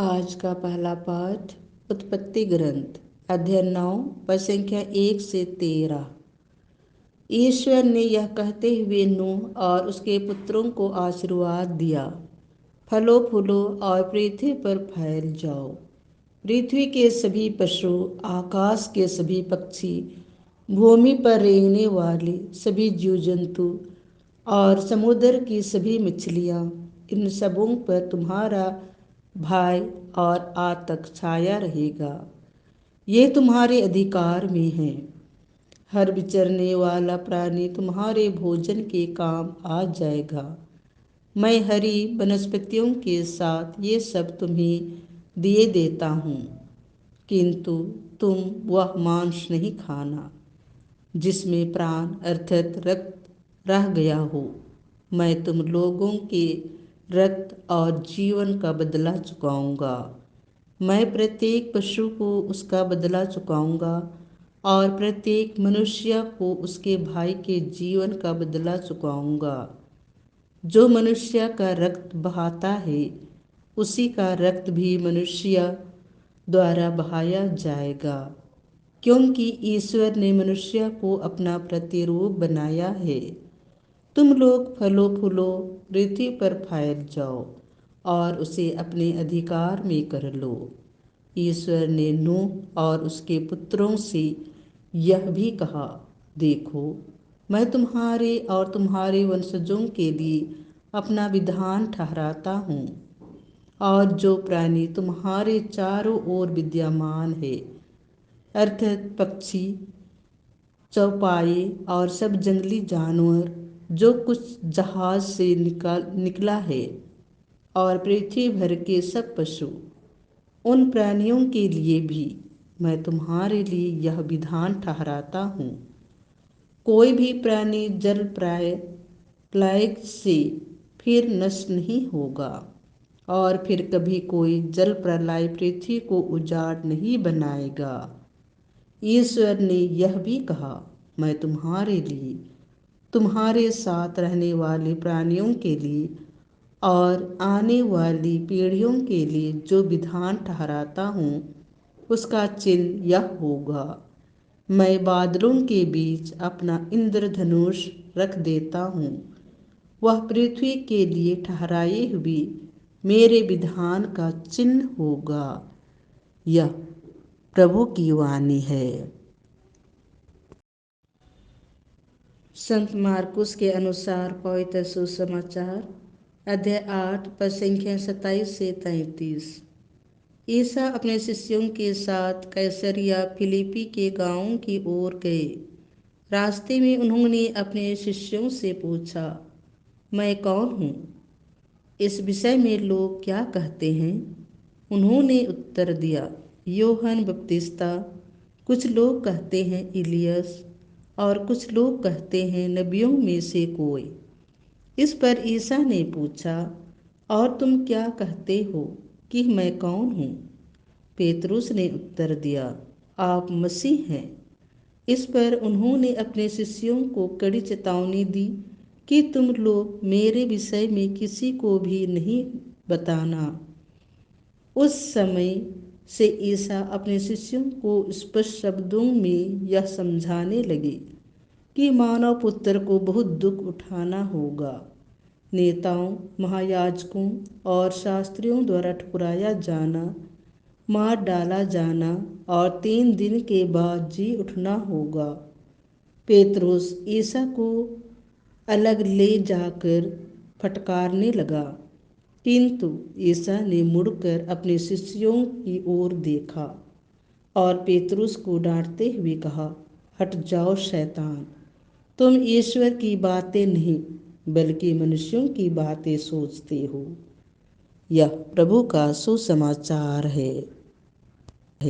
आज का पहला पाठ उत्पत्ति ग्रंथ अध्याय 9 पद संख्या 1 से 13। ईश्वर ने यह कहते हुए नूह और उसके पुत्रों को आशीर्वाद दिया, फलो फूलो और पृथ्वी पर फैल जाओ। पृथ्वी के सभी पशु, आकाश के सभी पक्षी, भूमि पर रेंगने वाले सभी जीव जंतु और समुद्र की सभी मछलियाँ, इन सबों पर तुम्हारा भय और आतंक छाया रहेगा। ये तुम्हारे अधिकार में है। हर विचरने वाला प्राणी तुम्हारे भोजन के काम आ जाएगा। मैं हरी वनस्पतियों के साथ ये सब तुम्हें दिए देता हूँ, किंतु तुम वह मांस नहीं खाना जिसमें प्राण अर्थात रक्त रह गया हो। मैं तुम लोगों के रक्त और जीवन का बदला चुकाऊंगा। मैं प्रत्येक पशु को उसका बदला चुकाऊंगा और प्रत्येक मनुष्य को उसके भाई के जीवन का बदला चुकाऊंगा। जो मनुष्य का रक्त बहाता है, उसी का रक्त भी मनुष्य द्वारा बहाया जाएगा, क्योंकि ईश्वर ने मनुष्य को अपना प्रतिरूप बनाया है। तुम लोग फलो फूलो, पृथ्वी पर फैल जाओ और उसे अपने अधिकार में कर लो। ईश्वर ने नूह और उसके पुत्रों से यह भी कहा, देखो, मैं तुम्हारे और तुम्हारे वंशजों के लिए अपना विधान ठहराता हूँ, और जो प्राणी तुम्हारे चारों ओर विद्यमान है, अर्थात पक्षी, चौपाए और सब जंगली जानवर, जो कुछ जहाज से निकला है, और पृथ्वी भर के सब पशु, उन प्राणियों के लिए भी मैं तुम्हारे लिए यह विधान ठहराता हूँ। कोई भी प्राणी जल प्रलय से फिर नष्ट नहीं होगा, और फिर कभी कोई जल प्रलय पृथ्वी को उजाड़ नहीं बनाएगा। ईश्वर ने यह भी कहा, मैं तुम्हारे लिए, तुम्हारे साथ रहने वाले प्राणियों के लिए और आने वाली पीढ़ियों के लिए जो विधान ठहराता हूँ, उसका चिन्ह यह होगा, मैं बादलों के बीच अपना इंद्रधनुष रख देता हूँ। वह पृथ्वी के लिए ठहराए हुए मेरे विधान का चिन्ह होगा। यह प्रभु की वाणी है। संत मार्कुस के अनुसार पवित्र सुसमाचार अध्याय 8 पद संख्या 27 से 33। ईसा अपने शिष्यों के साथ कैसरिया फिलिपी के गांवों की ओर गए। रास्ते में उन्होंने अपने शिष्यों से पूछा, मैं कौन हूँ? इस विषय में लोग क्या कहते हैं? उन्होंने उत्तर दिया, यूहन्ना बपतिस्ता, कुछ लोग कहते हैं इलियस, और कुछ लोग कहते हैं नबियों में से कोई। इस पर ईसा ने पूछा, और तुम क्या कहते हो कि मैं कौन हूँ? पेतरुस ने उत्तर दिया, आप मसीह हैं। इस पर उन्होंने अपने शिष्यों को कड़ी चेतावनी दी कि तुम लोग मेरे विषय में किसी को भी नहीं बताना। उस समय से ईसा अपने शिष्यों को स्पष्ट शब्दों में यह समझाने लगे कि मानव पुत्र को बहुत दुख उठाना होगा, नेताओं, महायाजकों और शास्त्रियों द्वारा ठुकराया जाना, मार डाला जाना और 3 दिन के बाद जी उठना होगा। पेतरुस ईसा को अलग ले जाकर फटकारने लगा, किंतु ईसा ने मुड़कर अपने शिष्यों की ओर देखा और पेतरुस को डांटते हुए कहा, हट जाओ शैतान, तुम ईश्वर की बातें नहीं बल्कि मनुष्यों की बातें सोचते हो। यह प्रभु का सुसमाचार है।